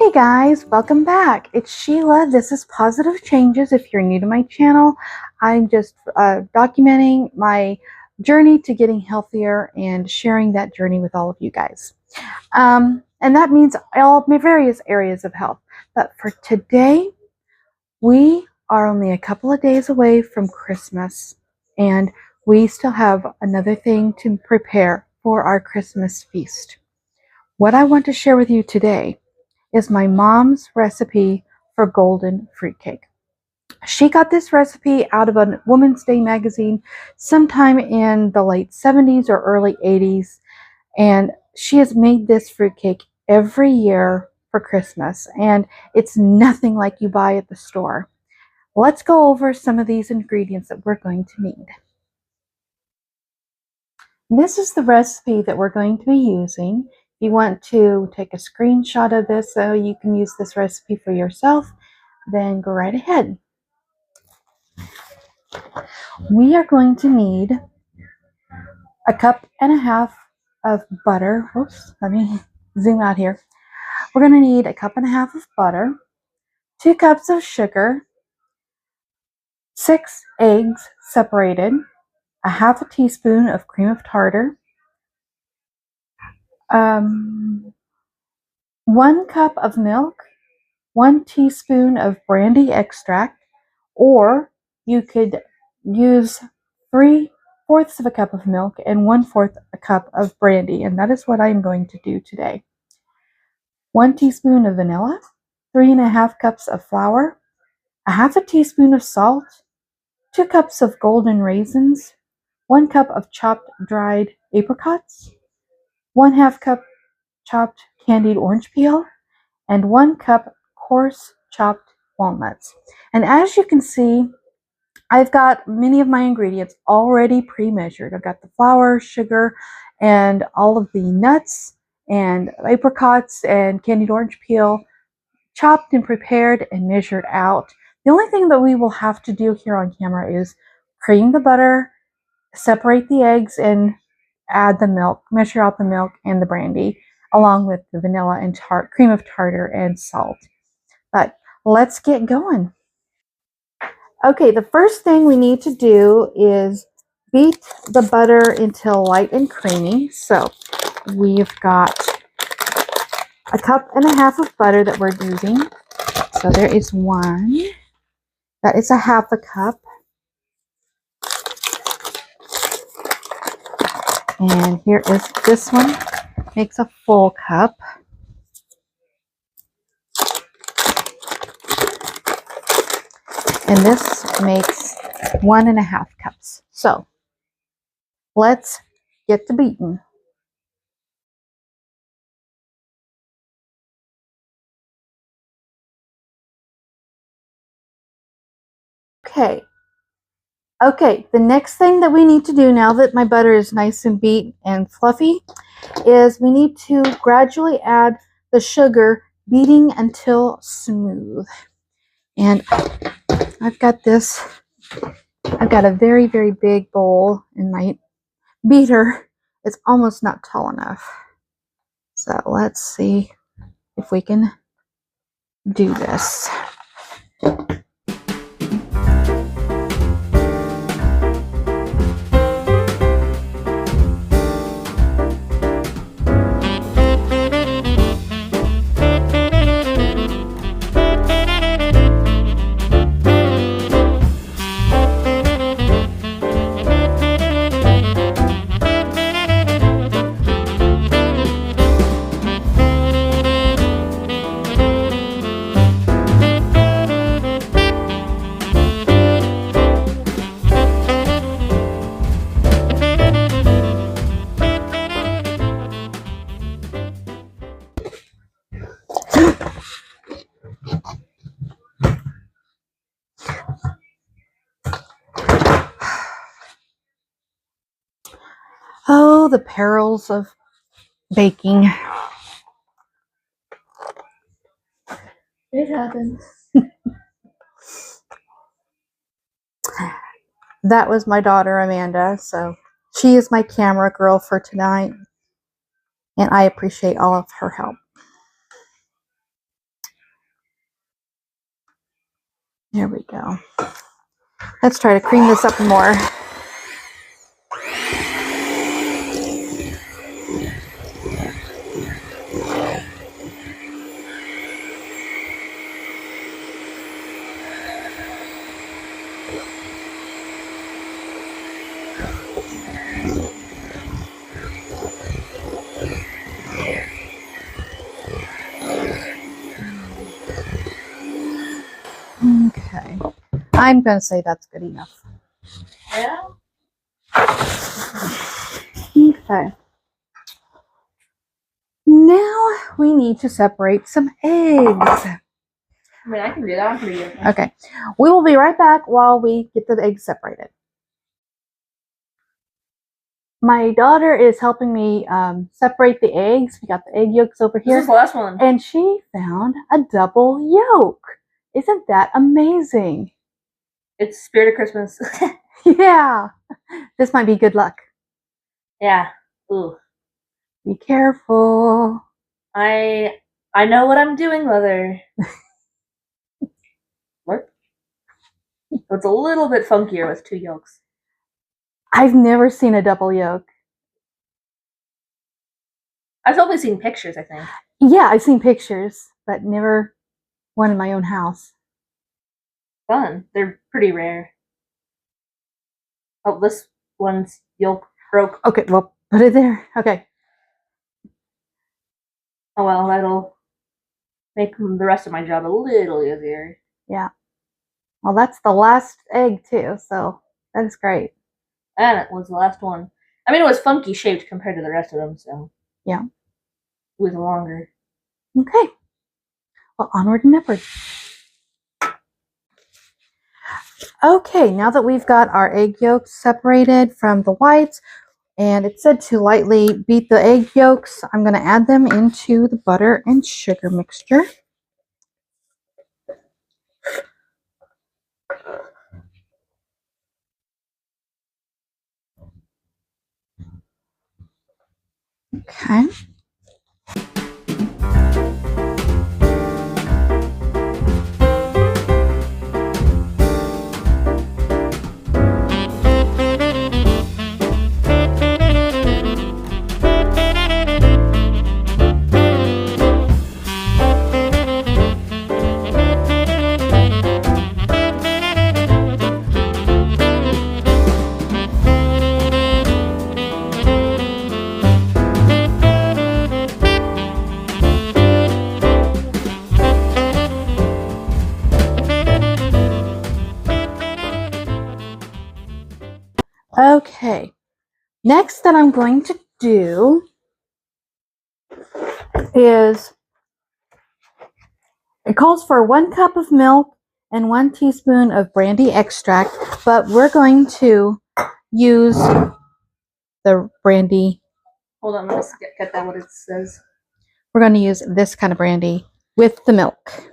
Hey guys, welcome back. It's Sheila. This is Positive Changes. If you're new to my channel, I'm just documenting my journey to getting healthier and sharing that journey with all of you guys. And that means all my various areas of health. But for today, we are only a couple of days away from Christmas, and we still have another thing to prepare for our Christmas feast. What I want to share with you today is my mom's recipe for golden fruitcake. She got this recipe out of a Women's Day magazine sometime in the late 70s or early 80s, and she has made this fruitcake every year for Christmas, and it's nothing like you buy at the store. Let's go over some of these ingredients that we're going to need. This is the recipe that we're going to be using. If you want to take a screenshot of this so you can use this recipe for yourself, then go right ahead. We are going to need a cup and a half of butter. Oops, let me zoom out here. We're going to need a cup and a half of butter, 2 cups of sugar, 6 eggs separated, a half a teaspoon of cream of tartar, 1 cup of milk, 1 teaspoon of brandy extract, or you could use 3/4 of a cup of milk and 1/4 a cup of brandy, and that is what I'm going to do today. 1 teaspoon of vanilla, 3½ cups of flour, a half a teaspoon of salt, 2 cups of golden raisins, 1 cup of chopped dried apricots, 1/2 cup chopped candied orange peel, and 1 cup coarse chopped walnuts. And as you can see, I've got many of my ingredients already pre-measured. I've got the flour, sugar, and all of the nuts and apricots and candied orange peel chopped and prepared and measured out. The only thing that we will have to do here on camera is cream the butter, separate the eggs, and add the milk, measure out the milk and the brandy, along with the vanilla and cream of tartar and salt. But let's get going. Okay, the first thing we need to do is beat the butter until light and creamy. So we've got a cup and a half of butter that we're using. So there is 1. That is a half a cup. And here is this one, makes a full cup. And this makes 1½ cups. So let's get to beating. Okay, the next thing that we need to do now that my butter is nice and beat and fluffy is we need to gradually add the sugar, beating until smooth. And I've got a very, very big bowl, and my beater is almost not tall enough. So let's see if we can do this. Oh, the perils of baking. It happens. That was my daughter, Amanda. So she is my camera girl for tonight, and I appreciate all of her help. There we go. Let's try to cream this up more. Okay. I'm going to say that's good enough. Yeah. Okay. Now we need to separate some eggs. I mean, I can do that. I'm pretty good. Okay. We will be right back while we get the eggs separated. My daughter is helping me separate the eggs. We got the egg yolks over here. This is the last one. And she found a double yolk. Isn't that amazing? It's Spirit of Christmas. Yeah. This might be good luck. Yeah. Ooh. Be careful. I know what I'm doing, Mother. What? It's a little bit funkier with 2 yolks. I've never seen a double yolk. I've only seen pictures, I think. Yeah, I've seen pictures, but never one in my own house. Fun. They're pretty rare. Oh, this one's yolk broke. Okay, well, put it there. Okay. Oh well, that'll make the rest of my job a little easier. Yeah. Well, that's the last egg, too, so that is great. And it was the last one. I mean, it was funky shaped compared to the rest of them, so. Yeah. It was longer. Okay. Well, onward and upward. Okay, now that we've got our egg yolks separated from the whites, and it said to lightly beat the egg yolks, I'm going to add them into the butter and sugar mixture. Okay. Okay, next that I'm going to do is, it calls for 1 cup of milk and 1 teaspoon of brandy extract, but we're going to use the brandy. Hold on, let's get that what it says. We're going to use this kind of brandy with the milk.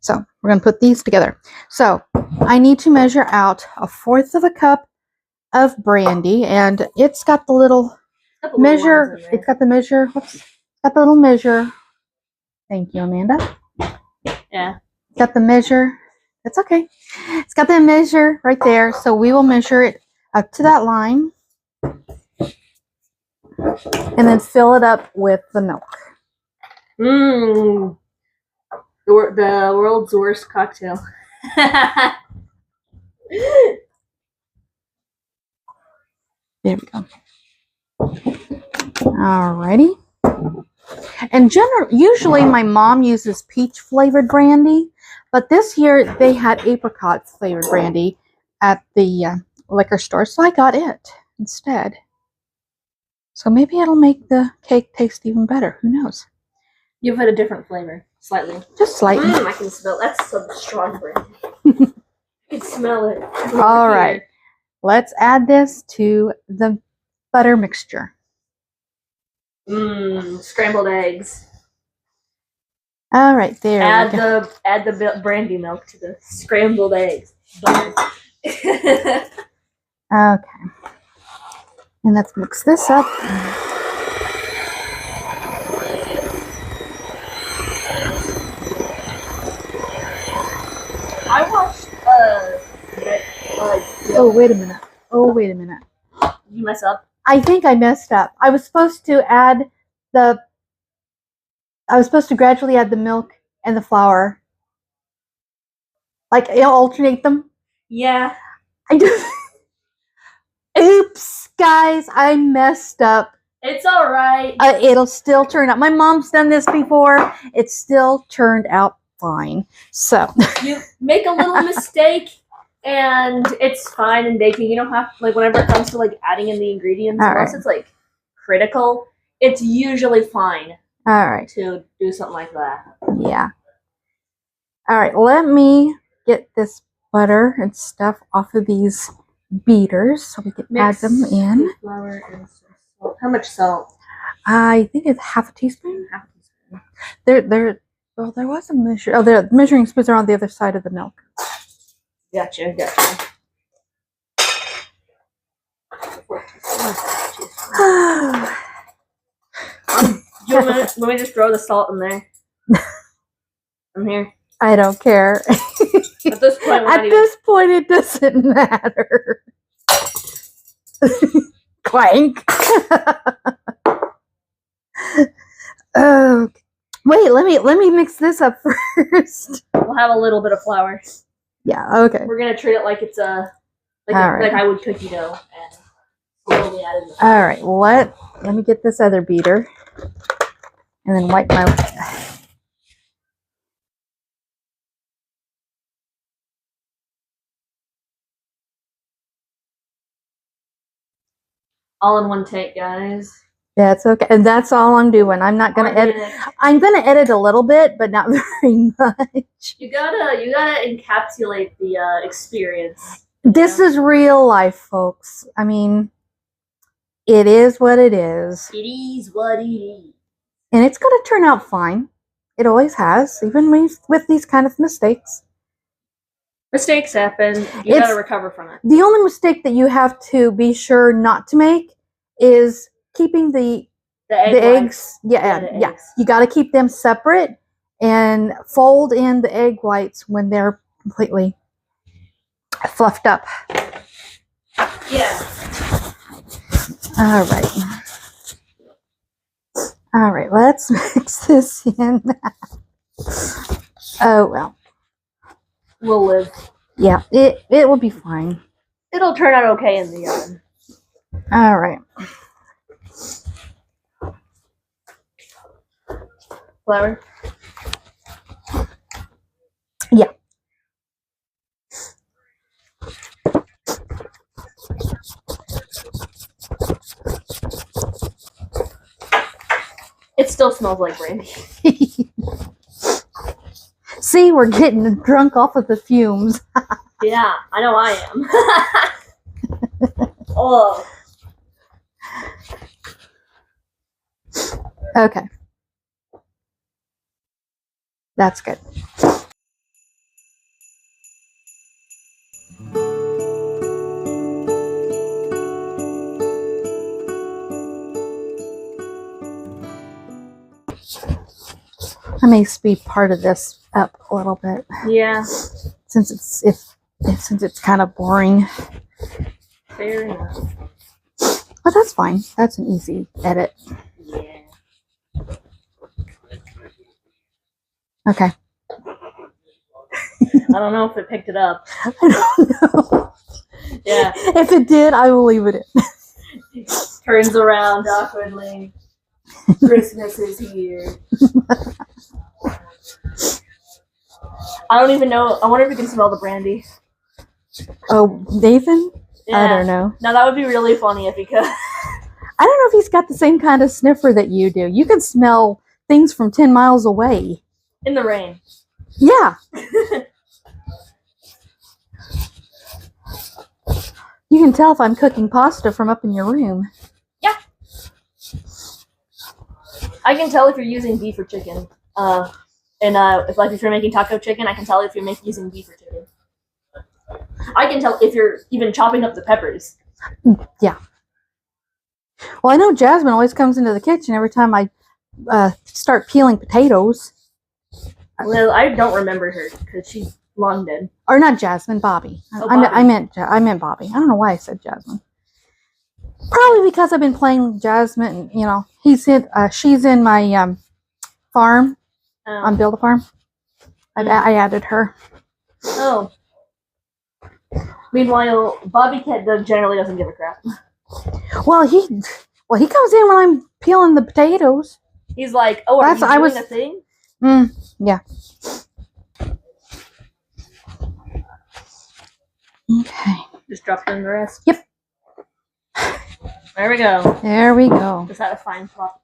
So we're going to put these together. So I need to measure out 1/4 of a cup of brandy, and it's got the little measure. It's got the measure. Whoops. It's got the little measure. Thank you, Amanda. Yeah. It's got the measure. That's okay. It's got the measure right there. So we will measure it up to that line, and then fill it up with the milk. Mmm. The world's worst cocktail. There we go. Alrighty. And usually my mom uses peach flavored brandy, but this year they had apricot flavored brandy at the liquor store, so I got it instead. So maybe it'll make the cake taste even better. Who knows? Give it a different flavor, slightly. Just slightly. I can smell. That's some strong brandy. You can smell it. All right. Let's add this to the butter mixture. Mmm, scrambled eggs. All right, there. Add the brandy milk to the scrambled eggs. Butter. Okay. And let's mix this up. Oh, wait a minute. Oh, wait a minute. Did you mess up? I think I messed up. I was supposed to gradually add the milk and the flour. Like, alternate them. Yeah. I do. Oops, guys, I messed up. It's alright. It'll still turn out. My mom's done this before. It still turned out fine. So. You make a little mistake. And it's fine in baking. You don't have to, like, whenever it comes to, like, adding in the ingredients, unless it's, like, critical, it's usually fine. Alright. To do something like that. Yeah. Alright, let me get this butter and stuff off of these beaters so we can add them in. Flour and some salt. How much salt? I think it's half a teaspoon. Half a There teaspoon. was a measure. Oh, the measuring spoons are on the other side of the milk. Gotcha. Let me just throw the salt in there. I'm here. I don't care. At this point, it doesn't matter. Clank. Oh, wait. Let me mix this up first. We'll have a little bit of flour. Yeah. Okay. We're gonna treat it like it's like I would cookie dough and slowly add in the flour. All right. Let me get this other beater and then wipe my. All in one take, guys. Yeah, it's okay. And that's all I'm doing. I'm not going to edit. I'm going to edit a little bit, but not very much. You gotta encapsulate the experience. This is real life, folks. I mean, it is what it is. It is what it is. And it's going to turn out fine. It always has, even with these kind of mistakes. Mistakes happen. You gotta recover from it. The only mistake that you have to be sure not to make is keeping the eggs. Yeah. You got to keep them separate and fold in the egg whites when they're completely fluffed up. Yeah. All right. Let's mix this in. Oh well. We'll live. Yeah, it will be fine. It'll turn out okay in the oven. All right. Flour? Yeah. It still smells like brandy. See, we're getting drunk off of the fumes. Yeah, I know I am. Oh. Okay. That's good. I may speed part of this up a little bit. Yeah. Since it's kind of boring. Fair enough. But that's fine. That's an easy edit. Yeah. Okay. I don't know if it picked it up. I don't know. Yeah. If it did, I will leave it in. Turns around awkwardly. Christmas is here. I don't even know. I wonder if you can smell the brandy. Oh, Nathan? Yeah. I don't know. Now that would be really funny if he could. I don't know if he's got the same kind of sniffer that you do. You can smell things from 10 miles away. In the rain. Yeah. You can tell if I'm cooking pasta from up in your room. Yeah. I can tell if you're using beef or chicken. If you're making taco chicken, I can tell if you're using beef or chicken. I can tell if you're even chopping up the peppers. Yeah. Well, I know Jasmine always comes into the kitchen every time I start peeling potatoes. Well, I don't remember her because she London. Or not Jasmine, Bobby. Oh, I meant Bobby. I don't know why I said Jasmine. Probably because I've been playing Jasmine. You know, she's in my farm on Build a Farm. I added her. Oh. Meanwhile, Bobby Cat generally doesn't give a crap. Well, he comes in when I'm peeling the potatoes. He's like, "Oh, are you doing a thing?" Yeah. Okay. Just drop in the rest. Yep. There we go. There we go. Just had a fine flop.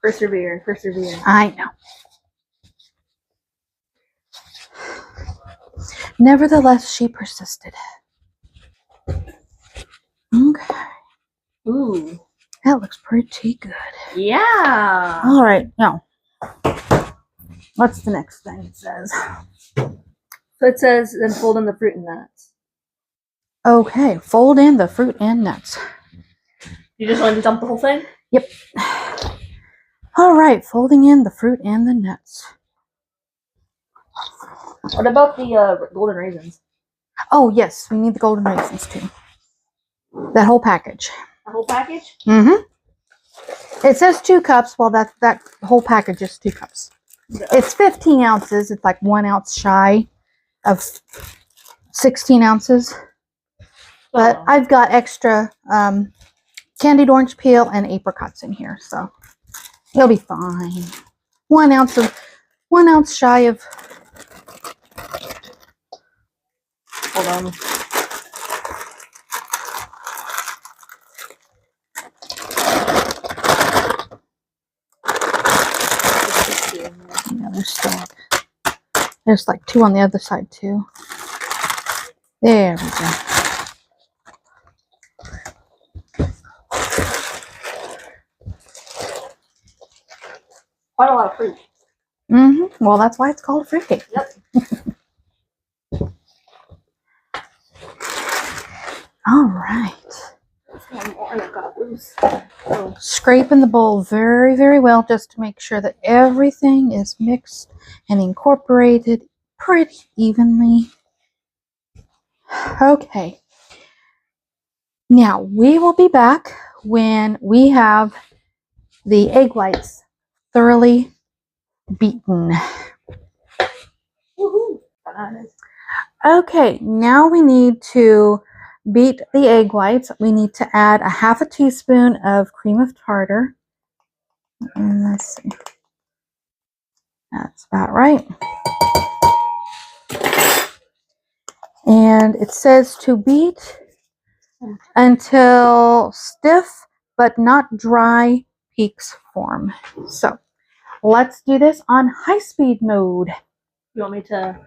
Persevere. I know. Nevertheless, she persisted. Okay. Ooh. That looks pretty good. Yeah. All right. Now, what's the next thing it says? So it says, then fold in the fruit and nuts. Okay. Fold in the fruit and nuts. You just want to dump the whole thing? Yep. All right. Folding in the fruit and the nuts. What about the golden raisins? Oh, yes. We need the golden raisins, too. That whole package. The whole package? Mm-hmm. It says 2 cups. Well, that whole package is 2 cups. Yeah. It's 15 ounces. It's like 1 ounce shy of 16 ounces. But I've got extra candied orange peel and apricots in here, so it'll be fine. 1 ounce shy of. Hold on. Yeah, there's like 2 on the other side too. There we go. Quite a lot of fruit. Mm-hmm. Well, that's why it's called a fruitcake. Yep. All right. Oh. Scraping the bowl very, very well just to make sure that everything is mixed and incorporated pretty evenly. Okay. Now, we will be back when we have the egg whites thoroughly beaten. Woohoo. Okay, now we need to beat the egg whites. We need to add a half a teaspoon of cream of tartar. And let's see. That's about right. And it says to beat until stiff but not dry peaks form. So let's do this on high-speed mode. You want me to?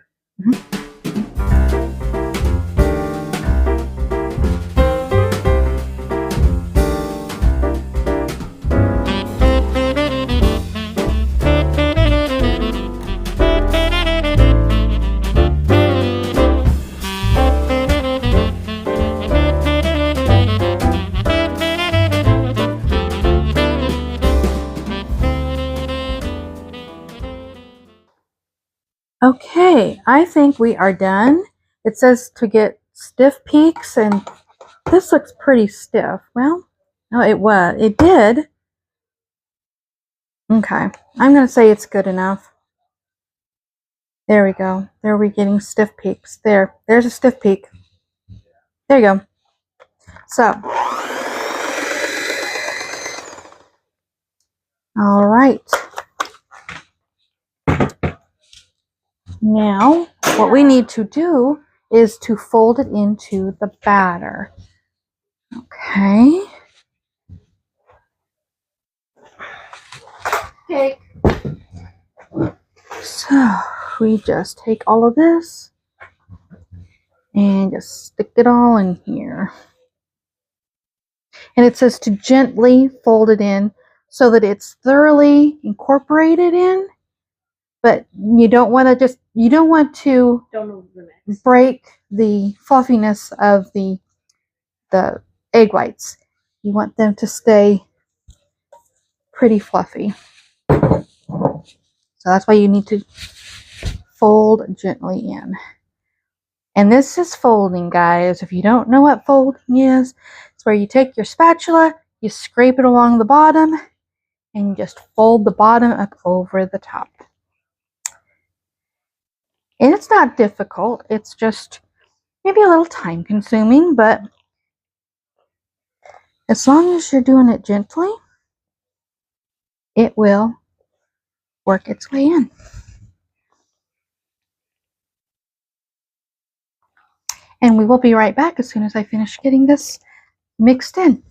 Okay, I think we are done. It says to get stiff peaks, and this looks pretty stiff. Well, no, it did. Okay, I'm going to say it's good enough. There we go. There we're getting stiff peaks. There's a stiff peak. There you go. So, all right. Now, what we need to do is to fold it into the batter. Okay. Okay. So, we just take all of this and just stick it all in here. And it says to gently fold it in so that it's thoroughly incorporated in. but you don't want to break the fluffiness of the egg whites. You want them to stay pretty fluffy. So that's why you need to fold gently in. And this is folding, guys. If you don't know what folding is, it's where you take your spatula, you scrape it along the bottom, and you just fold the bottom up over the top. And it's not difficult. It's just maybe a little time consuming, but as long as you're doing it gently, it will work its way in. And we will be right back as soon as I finish getting this mixed in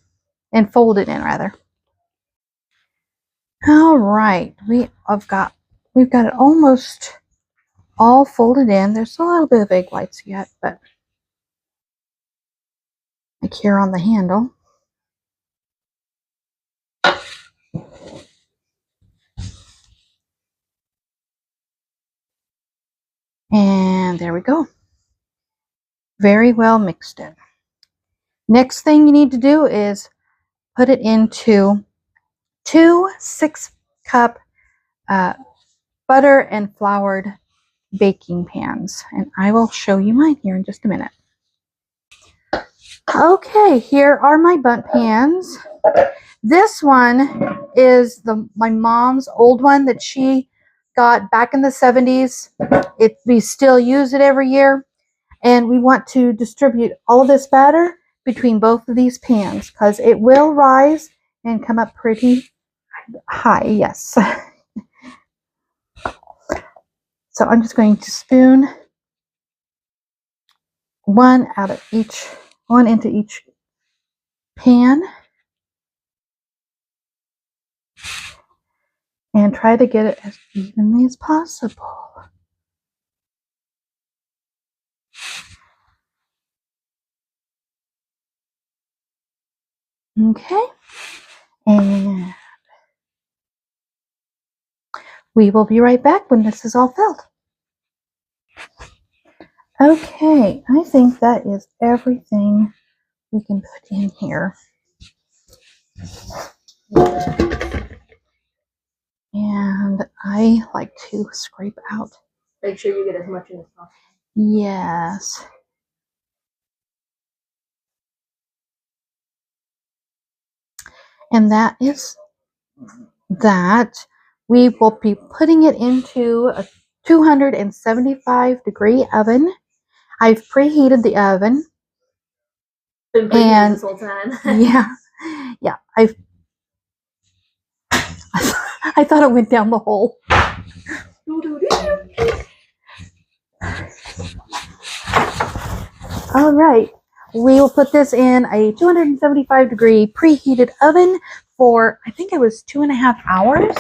and folded in, rather. All right, we've got it almost all folded in. There's a little bit of egg whites yet, but like here on the handle. And there we go. Very well mixed in. Next thing you need to do is put it into 2 6-cup butter and floured baking pans. And I will show you mine here in just a minute. Okay, here are my bundt pans. This one is my mom's old one that she got back in the 70s. We still use it every year. And we want to distribute all of this batter between both of these pans because it will rise and come up pretty high, yes. So I'm just going to spoon one into each pan and try to get it as evenly as possible. Okay, and we will be right back when this is all filled. Okay, I think that is everything we can put in here. And I like to scrape out. Make sure you get as much in as possible. Yes. And that is that. We will be putting it into a 275-degree oven. I've preheated the oven. Been preheated this whole time. Yeah. I thought it went down the hole. All right. We will put this in a 275-degree preheated oven for, I think it was 2.5 hours.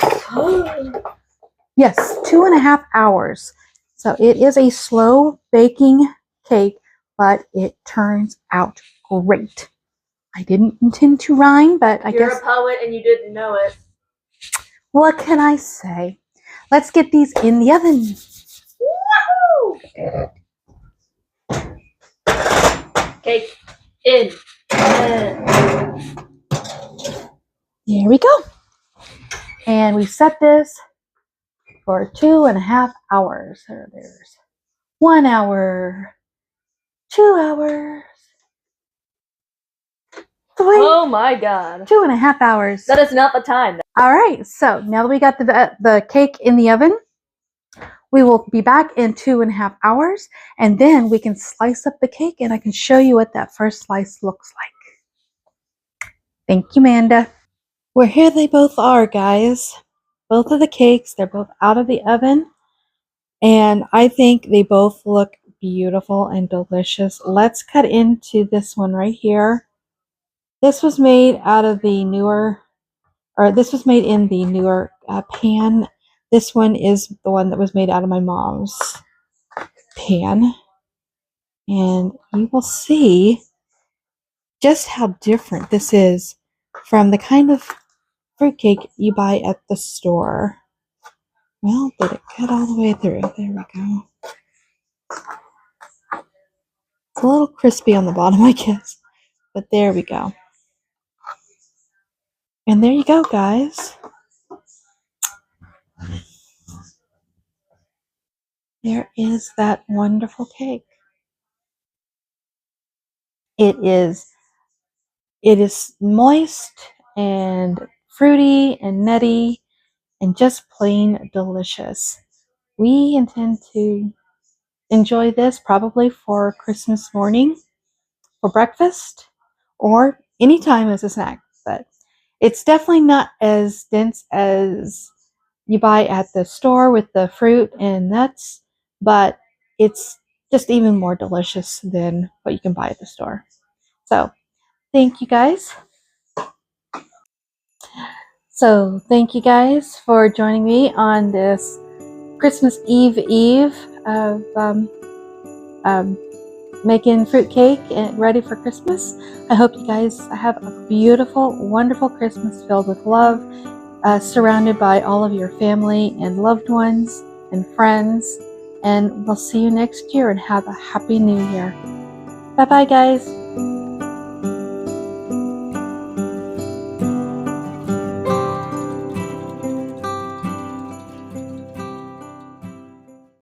Yes, 2.5 hours. So it is a slow baking cake, but it turns out great. I didn't intend to rhyme, but I guess you're a poet and you didn't know it. What can I say? Let's get these in the oven. Woohoo! Cake in. There we go. And we set this for 2.5 hours. There's 1 hour, 2 hours, 3. Oh my god. 2.5 hours. That is not the time. All right. So now that we got the cake in the oven, we will be back in 2.5 hours, and then we can slice up the cake, and I can show you what that first slice looks like. Thank you, Amanda. Well, here they both are, guys. Both of the cakes, they're both out of the oven, and I think they both look beautiful and delicious. Let's cut into this one right here. This was made out of the newer, or this was made in the newer pan. This one is the one that was made out of my mom's pan. And you will see just how different this is from the kind of fruitcake you buy at the store. Well, did it cut all the way through? There we go. It's a little crispy on the bottom, I guess. But there we go. And there you go, guys. There is that wonderful cake. It is moist and fruity and nutty and just plain delicious. We intend to enjoy this probably for Christmas morning for breakfast or anytime as a snack, but it's definitely not as dense as you buy at the store with the fruit and nuts, but it's just even more delicious than what you can buy at the store. So thank you guys. For joining me on this Christmas Eve of making fruitcake and ready for Christmas. I hope you guys have a beautiful, wonderful Christmas filled with love, surrounded by all of your family and loved ones and friends. And we'll see you next year and have a happy new year. Bye bye, guys.